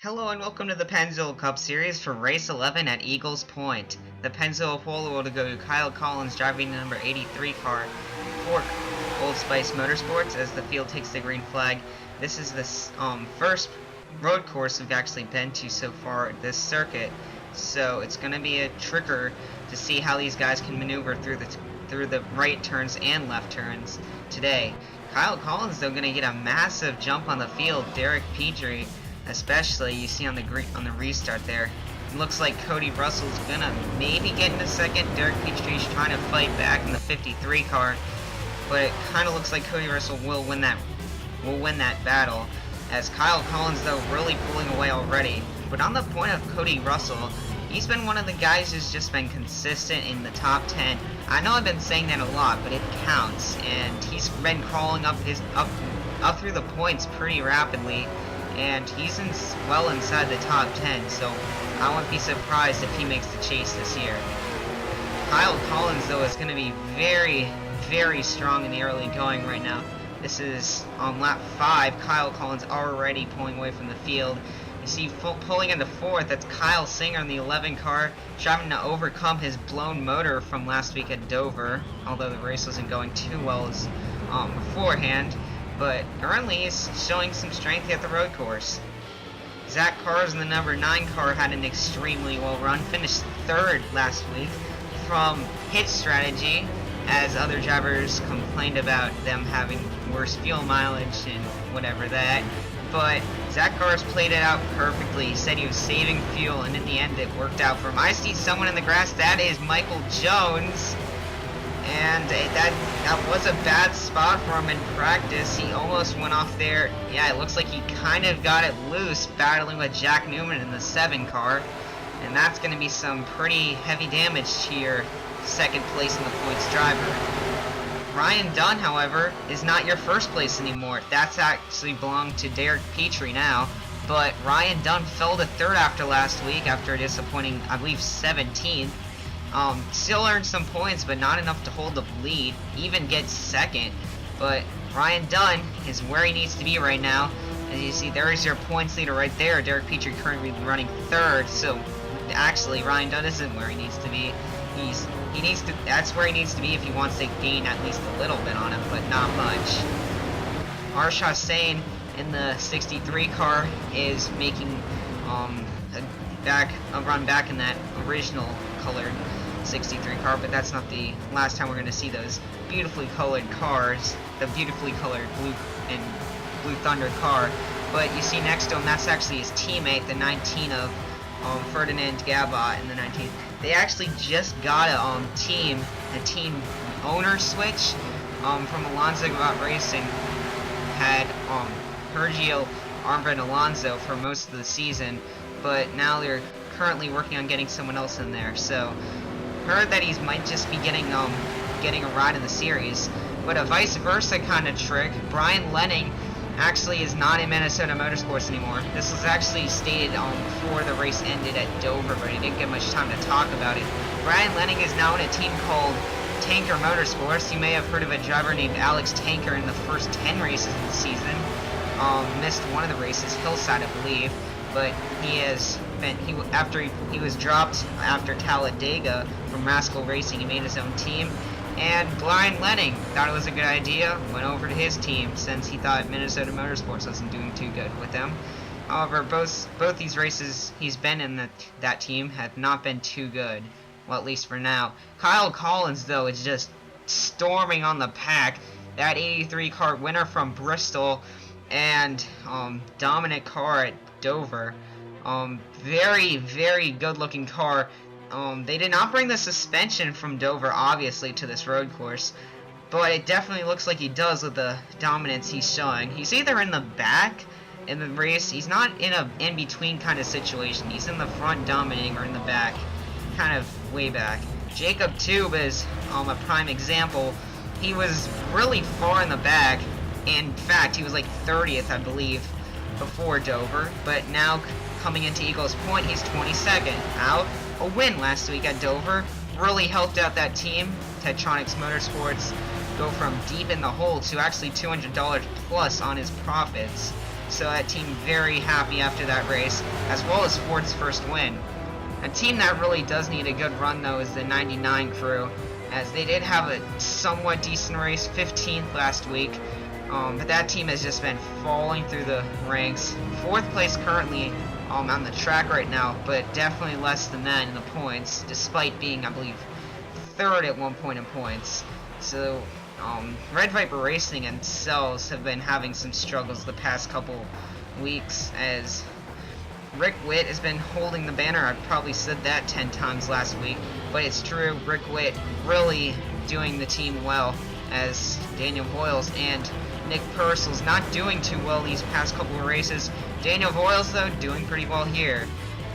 Hello and welcome to the Pennzoil Cup Series for Race 11 at Eagles Point. The Pennzoil Polo will go to Kyle Collins driving the number 83 car for Old Spice Motorsports as the field takes the green flag. This is the first road course we've actually been to so far at this circuit, so it's going to be a tricker to see how these guys can maneuver through the right turns and left turns today. Kyle Collins though going to get a massive jump on the field. Derek Petrie especially, you see on the restart there. It looks like Cody Russell's gonna maybe get in a second. Derek Petrie's trying to fight back in the 53 car, but it kind of looks like Cody Russell will win that battle, as Kyle Collins though really pulling away already. But on the point of Cody Russell, he's been one of the guys who's just been consistent in the top 10. I know I've been saying that a lot, but it counts, and he's been crawling up through the points pretty rapidly, and he's well inside the top 10, so I wouldn't be surprised if he makes the chase this year. Kyle Collins though is going to be very, very strong in the early going right now. This is on lap 5. Kyle Collins already pulling away from the field. You see pulling into 4th, that's Kyle Singer in the 11 car, trying to overcome his blown motor from last week at Dover, although the race wasn't going too well as beforehand. But currently he's showing some strength at the road course. Zach Cars in the number 9 car had an extremely well run, finished 3rd last week from pit strategy, as other drivers complained about them having worse fuel mileage and whatever that. But Zach Cars played it out perfectly. He said he was saving fuel, and in the end it worked out for him. I see someone in the grass. That is Michael Jones. And that was a bad spot for him in practice. He almost went off there. Yeah, it looks like he kind of got it loose battling with Jack Newman in the 7 car. And that's going to be some pretty heavy damage to your second place in the points driver. Ryan Dunn, however, is not your first place anymore. That's actually belonged to Derek Petrie now. But Ryan Dunn fell to 3rd after last week after a disappointing, I believe, 17th. Still earned some points, but not enough to hold the lead, even get 2nd. But Ryan Dunn is where he needs to be right now. As you see, there is your points leader right there. Derek Petrie currently running 3rd, so actually Ryan Dunn isn't where he needs to be. That's where he needs to be if he wants to gain at least a little bit on him, but not much. Arsha Sane in the 63 car is making a run back in that original colored 63 car, but that's not the last time we're going to see those beautifully colored cars, the beautifully colored Blue Thunder car. But you see next to him, that's actually his teammate, the 19 of Ferdinand Gabot in the 19th. They actually just got a team owner switch from Alonso Gabot Racing. Had Sergio Armbren Alonso for most of the season, but now they're currently working on getting someone else in there. So heard that he might just be getting a ride in the series, but a vice versa kind of trick. Brian Lenning actually is not in Minnesota Motorsports anymore. This was actually stated before the race ended at Dover, but he didn't get much time to talk about it. Brian Lenning is now in a team called Tanker Motorsports. You may have heard of a driver named Alex Tanker in the first 10 races of the season. Missed one of the races, Hillside I believe, but after he was dropped after Talladega from Rascal Racing, he made his own team. And Brian Lenning thought it was a good idea, went over to his team since he thought Minnesota Motorsports wasn't doing too good with them. However, both these races he's been in that team have not been too good, well, at least for now. Kyle Collins though is just storming on the pack. That 83 car winner from Bristol and dominant car at Dover. Very, very good looking car. They did not bring the suspension from Dover, obviously, to this road course, but it definitely looks like he does with the dominance he's showing. He's either in the back in the race, he's not in a in-between kind of situation. He's in the front dominating or in the back, kind of way back. Jacob Tube is a prime example. He was really far in the back. In fact, he was like 30th, I believe, before Dover, but now coming into Eagles Point, he's 22nd. Out a win last week at Dover really helped out that team. Tektronix Motorsports go from deep in the hole to actually $200 plus on his profits. so that team very happy after that race, as well as Ford's first win. A team that really does need a good run, though, is the 99 crew, as they did have a somewhat decent race, 15th last week, but that team has just been falling through the ranks. 4th place currently on the track right now, but definitely less than that in the points, despite being, I believe, 3rd at one point in points. So Red Viper Racing and themselves have been having some struggles the past couple weeks, as Rick Witt has been holding the banner. I've probably said that 10 times last week, but it's true. Rick Witt really doing the team well, as Daniel Voiles and Nick Purcell's not doing too well these past couple of races. Daniel Voiles, though, doing pretty well here.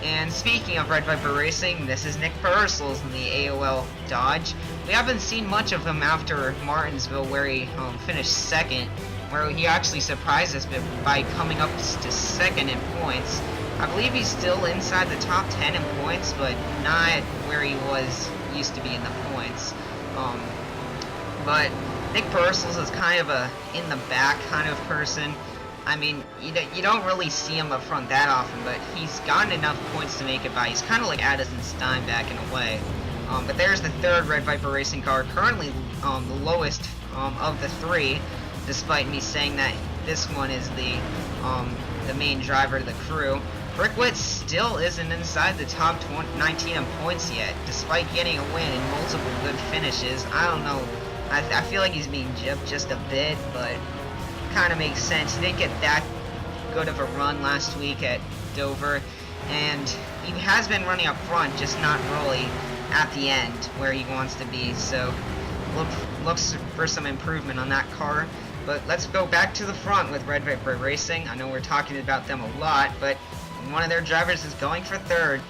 And speaking of Red Viper Racing, this is Nick Purcell's in the AOL Dodge. We haven't seen much of him after Martinsville, where he finished 2nd, where he actually surprised us by coming up to 2nd in points. I believe he's still inside the top 10 in points, but not where he used to be in the points. But Nick Purcell's is kind of a in the back kind of person. I mean, you don't really see him up front that often, but he's gotten enough points to make it by. He's kind of like Addison Steinbach in a way. But there's the 3rd Red Viper Racing car, currently the lowest of the 3, despite me saying that this one is the main driver of the crew. Rick Witt still isn't inside the top 19 in points yet, despite getting a win and multiple good finishes. I don't know. I feel like he's being gypped just a bit, but kind of makes sense. He didn't get that good of a run last week at Dover, and he has been running up front, just not really at the end where he wants to be. So looks for some improvement on that car. But let's go back to the front with Red Viper Racing. I know we're talking about them a lot, but one of their drivers is going for 3rd.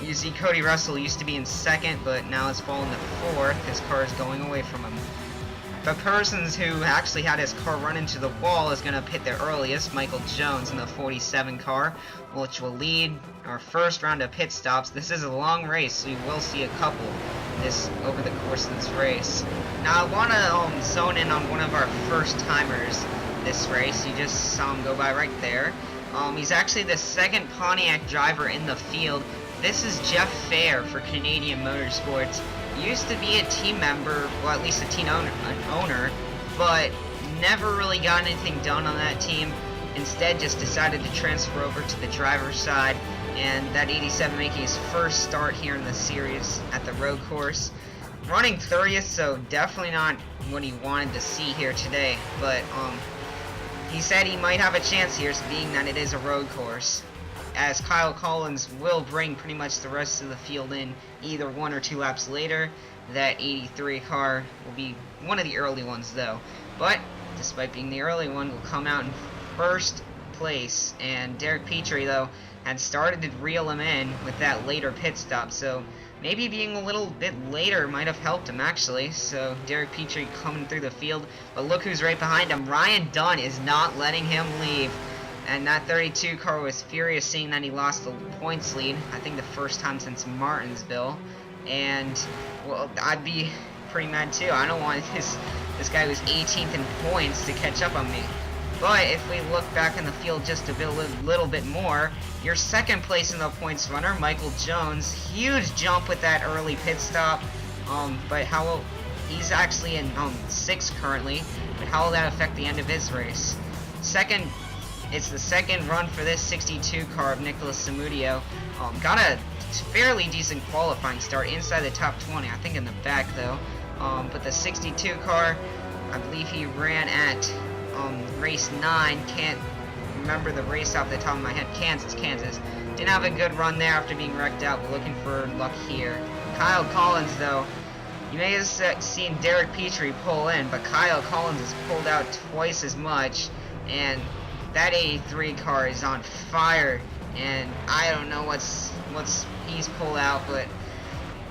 You see Cody Russell used to be in 2nd, but now has fallen to 4th. His car is going away from him. The person who actually had his car run into the wall is going to pit the earliest, Michael Jones, in the 47 car, which will lead our first round of pit stops. This is a long race, so you will see a couple over the course of this race. Now, I want to zone in on one of our first-timers this race. You just saw him go by right there. He's actually the 2nd Pontiac driver in the field. This is Jeff Fair for Canadian Motorsports. He used to be a team member, well, at least a team owner, but never really got anything done on that team. Instead, just decided to transfer over to the driver's side, and that 87 making his first start here in the series at the road course. Running 30th, so definitely not what he wanted to see here today, but he said he might have a chance here, being that it is a road course, as Kyle Collins will bring pretty much the rest of the field in either 1 or 2 laps later. That 83 car will be one of the early ones, though. But despite being the early one, will come out in 1st place. And Derek Petrie, though, had started to reel him in with that later pit stop, so maybe being a little bit later might have helped him, actually. So Derek Petrie coming through the field, but look who's right behind him. Ryan Dunn is not letting him leave. And that 32 car was furious, seeing that he lost the points lead, I think the first time since Martinsville. And, well, I'd be pretty mad too. I don't want this guy who's 18th in points to catch up on me. But if we look back in the field just a little bit more, your 2nd place in the points runner, Michael Jones, huge jump with that early pit stop. But he's actually in 6th currently, but how will that affect the end of his race? It's the 2nd run for this 62 car of Nicholas Samudio. Got a fairly decent qualifying start inside the top 20, I think in the back though. But the 62 car, I believe he ran at race 9, can't remember the race off the top of my head, Kansas. Didn't have a good run there after being wrecked out, but looking for luck here. Kyle Collins, though, you may have seen Derek Petrie pull in, but Kyle Collins has pulled out twice as much, and that 83 car is on fire, and I don't know what's he's pulled out, but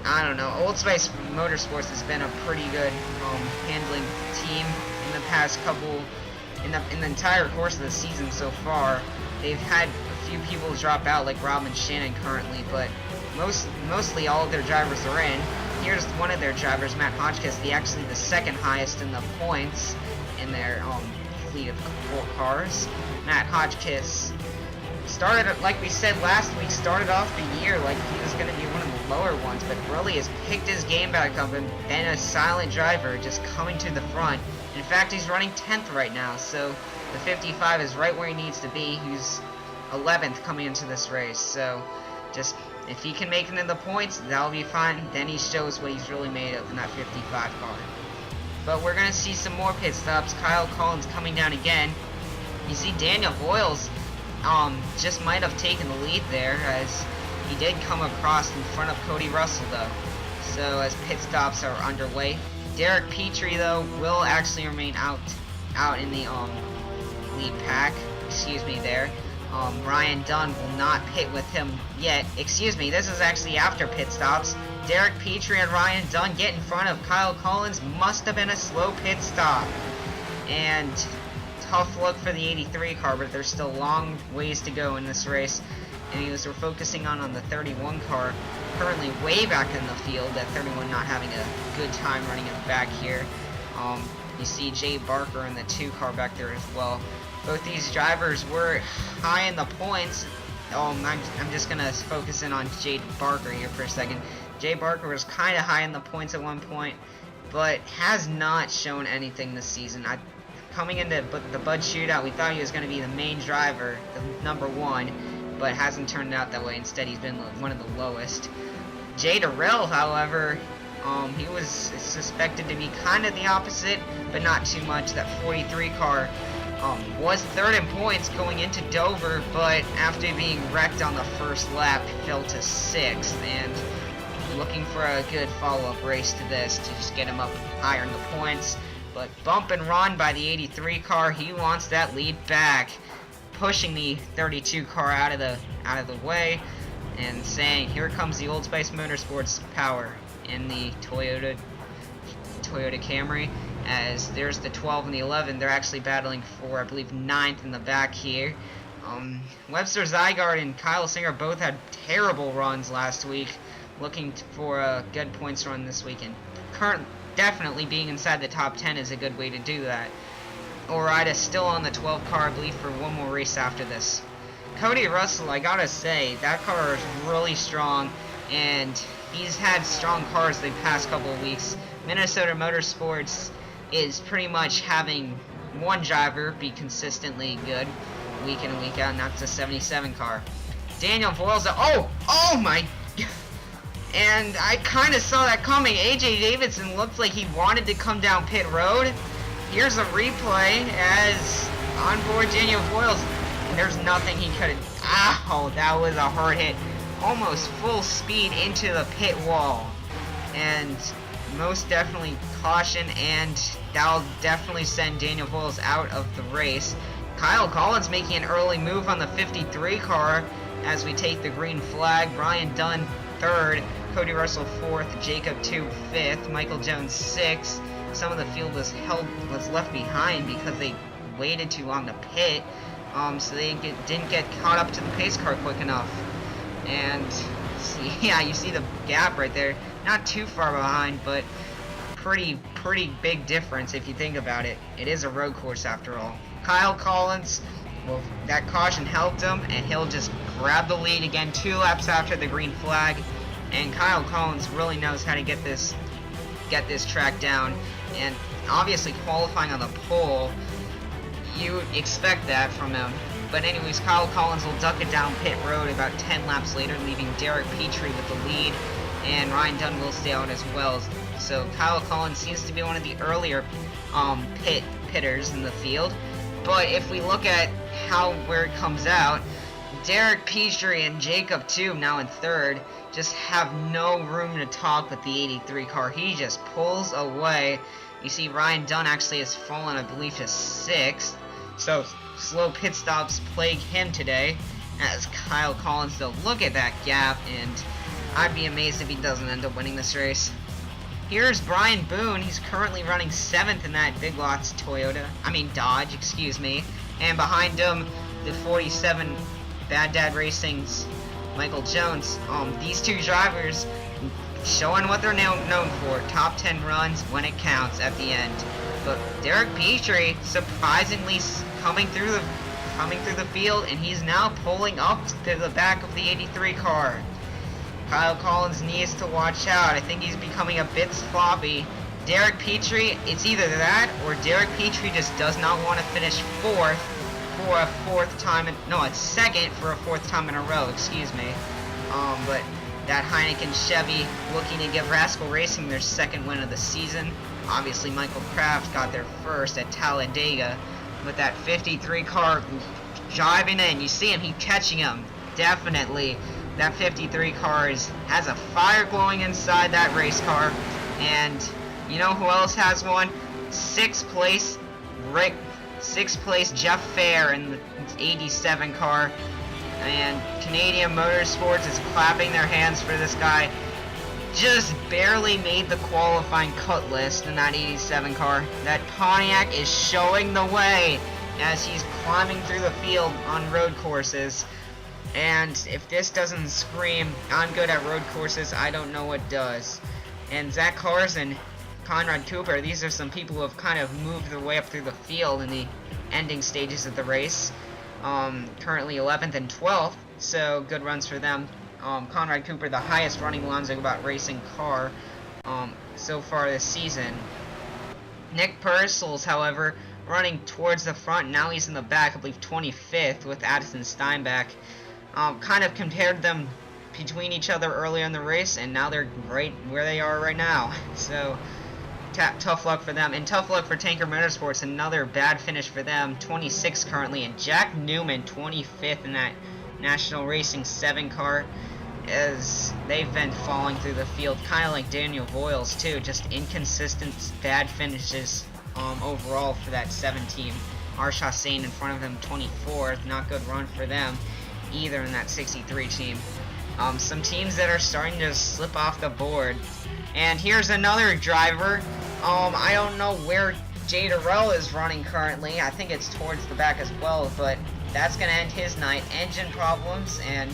I don't know. Old Spice Motorsports has been a pretty good handling team in the past couple, in the entire course of the season so far. They've had a few people drop out, like Robin Shannon currently, but mostly all of their drivers are in. Here's one of their drivers, Matt Hotchkiss, actually the 2nd highest in the points in their fleet of 4 cars. Matt Hotchkiss started, like we said last week, started off the year like he was going to be one of the lower ones, but really has picked his game back up and been a silent driver, just coming to the front. In fact, he's running 10th right now, so the 55 is right where he needs to be. He's 11th coming into this race, so just if he can make it in the points, that'll be fine. Then he shows what he's really made of in that 55 car. But we're going to see some more pit stops. Kyle Collins coming down again. You see Daniel Voiles just might have taken the lead there, as he did come across in front of Cody Russell though. So as pit stops are underway, Derek Petrie though will actually remain out in the lead pack. Excuse me there. Ryan Dunn will not pit with him yet. Excuse me, this is actually after pit stops. Derek Petrie and Ryan Dunn get in front of Kyle Collins. Must have been a slow pit stop. And tough look for the 83 car, but there's still long ways to go in this race. And we're focusing on the 31 car, currently way back in the field. That 31 not having a good time running in the back here. You see Jay Barker in the 2 car back there as well. Both these drivers were high in the points. I'm just gonna focus in on Jay Barker here for a second. Jay Barker was kind of high in the points at one point, but has not shown anything this season. Coming into the Bud Shootout, we thought he was going to be the main driver, the number 1, but hasn't turned out that way. Instead, he's been one of the lowest. Jay Durrell, however, he was suspected to be kind of the opposite, but not too much. That 43 car was 3rd in points going into Dover, but after being wrecked on the first lap, fell to 6th, and looking for a good follow-up race to this to just get him up higher in the points. But bump and run by the 83 car. He wants that lead back, pushing the 32 car out of the way, and saying, "Here comes the Old Spice Motorsports power in the Toyota Camry." As there's the 12 and the 11, they're actually battling for, I believe, 9th in the back here. Webster Zygarde and Kyle Singer both had terrible runs last week, looking for a good points run this weekend. Definitely being inside the top 10 is a good way to do that. Orida still on the 12 car, I believe, for one more race after this. Cody Russell, I gotta say, that car is really strong, and he's had strong cars the past couple of weeks. Minnesota Motorsports is pretty much having one driver be consistently good week in and week out, and that's the 77 car. Daniel Voiles, oh my. And I kind of saw that coming. AJ Davidson looked like he wanted to come down pit road. Here's a replay as onboard Daniel Voiles. There's nothing he could have. Oh, that was a hard hit. Almost full speed into the pit wall. And most definitely caution, and that'll definitely send Daniel Voiles out of the race. Kyle Collins making an early move on the 53 car as we take the green flag. Ryan Dunn 3rd, Cody Russell 4th, Jacob 2 5th, Michael Jones 6th. Some of the field was left behind because they waited too long to pit, so they didn't get caught up to the pace car quick enough. And yeah, you see the gap right there. Not too far behind, but pretty big difference if you think about it. It is a road course after all. Kyle Collins, well, that caution helped him, and he'll just grab the lead again 2 laps after the green flag. And Kyle Collins really knows how to get this track down, and obviously qualifying on the pole, you expect that from him. But anyways, Kyle Collins will duck it down pit road about 10 laps later, leaving Derek Petrie with the lead, and Ryan Dunn will stay out as well. So Kyle Collins seems to be one of the earlier pitters in the field. But if we look at where it comes out, Derek Petrie and Jacob 2 now in 3rd just have no room to talk with the 83 car. He just pulls away. You see Ryan Dunn actually has fallen, I believe, to 6th. So slow pit stops plague him today, as Kyle Collins, though, look at that gap, and I'd be amazed if he doesn't end up winning this race. Here's Brian Boone. He's currently running 7th in that Big Lots Dodge, excuse me. And behind him, the 47 Bad Dad Racing's Michael Jones. These two drivers, showing what they're known for. Top 10 runs when it counts at the end. But Derek Petrie surprisingly coming through the field, and he's now pulling up to the back of the 83 car. Kyle Collins needs to watch out. I think he's becoming a bit sloppy. Derek Petrie, it's either that or Derek Petrie just does not want to finish fourth for a second for a fourth time in a row, excuse me. But that Heineken Chevy looking to give Rascal Racing their second win of the season. Obviously, Michael Kraft got their first at Talladega with that 53 car driving in. You see him, he's catching him. Definitely, that 53 car has a fire glowing inside that race car. And you know who else has one? Sixth place Jeff Fair in the 87 car. And Canadian Motorsports is clapping their hands for this guy. Just barely made the qualifying cut list in that 87 car. That Pontiac is showing the way as he's climbing through the field on road courses. And if this doesn't scream, I'm good at road courses, I don't know what does. And Zach Carson, Conrad Cooper, these are some people who have kind of moved their way up through the field in the ending stages of the race. Currently 11th and 12th, so good runs for them. Conrad Cooper, the highest running Lonzo About Racing car so far this season. Nick Purcell's, however, running towards the front. Now he's in the back, I believe 25th with Addison Steinbach. Kind of compared them between each other earlier in the race, and now they're right where they are right now. So tough luck for them, and tough luck for Tanker Motorsports. Another bad finish for them, 26 currently, and Jack Newman 25th in that National Racing 7 car, as they've been falling through the field, kind of like Daniel Voiles too. Just inconsistent bad finishes overall for that 7 team. Arsha Sane in front of them 24th, not good run for them either in that 63 team. Some teams that are starting to slip off the board. And here's another driver. I don't know where Jay Durrell is running currently. I think it's towards the back as well, but that's going to end his night. Engine problems, and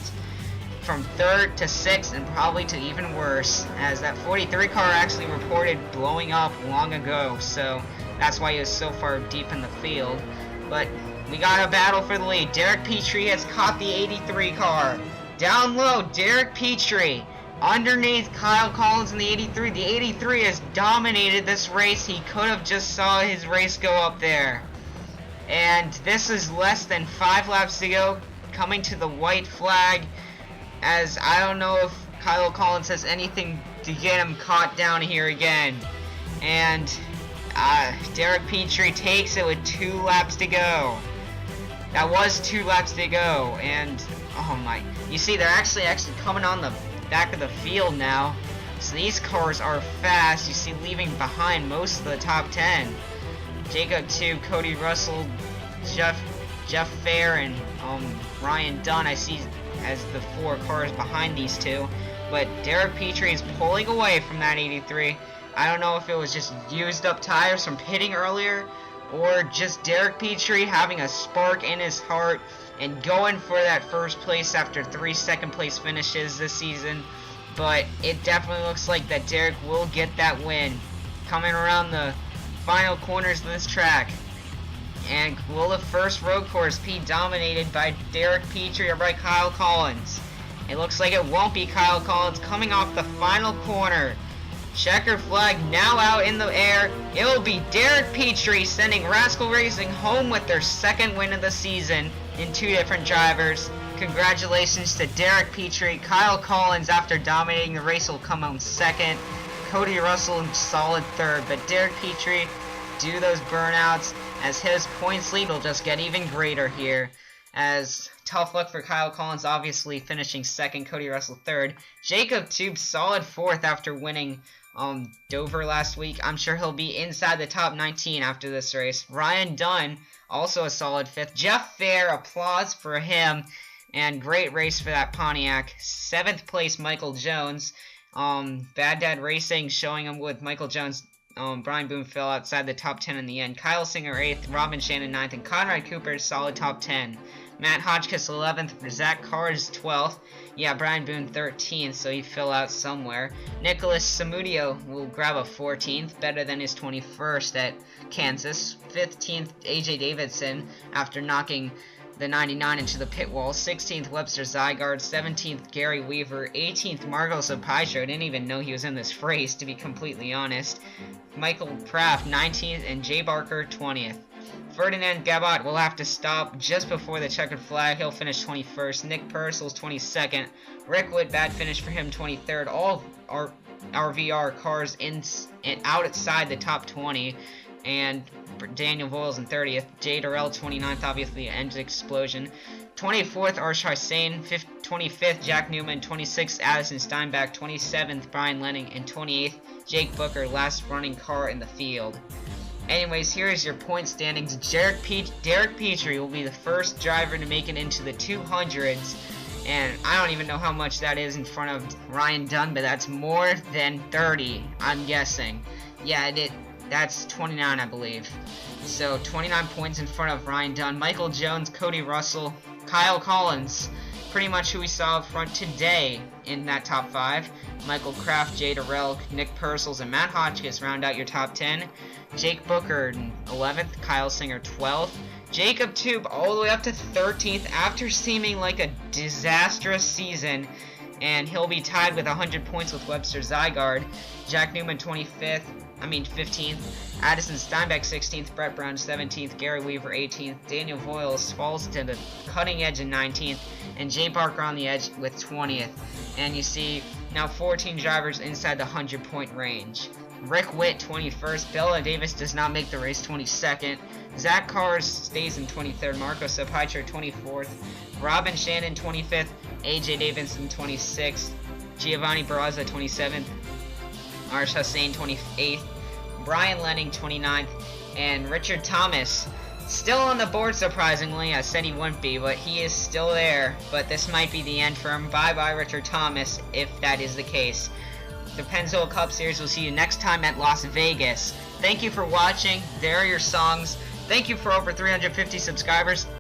from 3rd to 6th, and probably to even worse, as that 43 car actually reported blowing up long ago, so that's why he was so far deep in the field. But we got a battle for the lead. Derek Petrie has caught the 83 car. Down low, Derek Petrie. Underneath Kyle Collins in the 83. The 83 has dominated this race. He could have just saw his race go up there. And this is less than 5 laps to go. Coming to the white flag. As I don't know if Kyle Collins has anything to get him caught down here again. And Derek Petrie takes it with 2 laps to go. That was 2 laps to go. And oh my, you see they're actually coming on the back of the field now. So these cars are fast. You see, leaving behind most of the top 10. Jacob 2, Cody Russell, Jeff Fair, and Ryan Dunn I see as the 4 cars behind these two. But Derek Petrie is pulling away from that 83. I don't know if it was just used up tires from pitting earlier, or just Derek Petrie having a spark in his heart and going for that first place after 3 second place finishes this season. But it definitely looks like that Derek will get that win coming around the final corners of this track. And will the first road course be dominated by Derek Petrie or by Kyle Collins? It looks like it won't be Kyle Collins coming off the final corner. Checker flag now out in the air. It will be Derek Petrie sending Rascal Racing home with their second win of the season in 2 different drivers. Congratulations to Derek Petrie. Kyle Collins, after dominating the race, will come home second. Cody Russell in solid 3rd. But Derek Petrie, due to those burnouts, as his points lead will just get even greater here. As tough luck for Kyle Collins, obviously finishing 2nd, Cody Russell 3rd. Jacob Tube, solid 4th after winning Dover last week. I'm sure he'll be inside the top 19 after this race. Ryan Dunn, also a solid 5th. Jeff Fair, applause for him. And great race for that Pontiac. 7th place, Michael Jones. Bad Dad Racing showing him with Michael Jones Brian Boone fell outside the top 10 in the end. Kyle Singer 8th, Robin Shannon 9th, and Conrad Cooper solid top 10. Matt Hotchkiss 11th, Zach Cars 12th. Yeah, Brian Boone 13th, so he fell out somewhere. Nicholas Samudio will grab a 14th, better than his 21st at Kansas. 15th, AJ Davidson after knocking the 99 into the pit wall. 16th, Webster Zygarde. 17th, Gary Weaver. 18th, Margot Sapaicho. I didn't even know he was in this race, to be completely honest. Michael Kraft 19th, and Jay Barker 20th. Ferdinand Gabot will have to stop just before the checkered flag. He'll finish 21st. Nick Purcell's 22nd. Rick Wood, bad finish for him, 23rd. All RVR cars outside the top 20. And Daniel Voiles in 30th. Jay Durrell 29th, obviously end explosion. 24th, Arsh Hussain. 25th, Jack Newman. 26th, Addison Steinbach. 27th, Brian Lenning. And 28th, Jake Booker, last running car in the field. Anyways, here is your point standings. Derek Petrie will be the first driver to make it into the 200s. And I don't even know how much that is in front of Ryan Dunn, but that's more than 30, I'm guessing. Yeah, that's 29, I believe. So 29 points in front of Ryan Dunn. Michael Jones, Cody Russell, Kyle Collins, pretty much who we saw up front today in that top 5. Michael Kraft, Jay Durrell, Nick Purcell, and Matt Hotchkiss round out your top 10. Jake Booker 11th, Kyle Singer 12th. Jacob Tube all the way up to 13th after seeming like a disastrous season. And he'll be tied with 100 points with Webster Zygarde. Jack Newman 15th. Addison Steinbach 16th, Brett Brown 17th, Gary Weaver 18th, Daniel Voiles falls to the cutting edge in 19th, and Jay Barker on the edge with 20th. And you see now 14 drivers inside the 100-point range. Rick Witt 21st, Bella Davis does not make the race 22nd, Zach Cars stays in 23rd, Marco Sapaicho 24th, Robin Shannon 25th, AJ Davidson 26th, Giovanni Barraza 27th, Arsh Hussain 28th, Brian Lenning 29th, and Richard Thomas still on the board, surprisingly. I said he wouldn't be, but he is still there. But this might be the end for him. Bye-bye, Richard Thomas, if that is the case. The Pennzoil Cup Series will see you next time at Las Vegas. Thank you for watching. There are your songs. Thank you for over 350 subscribers.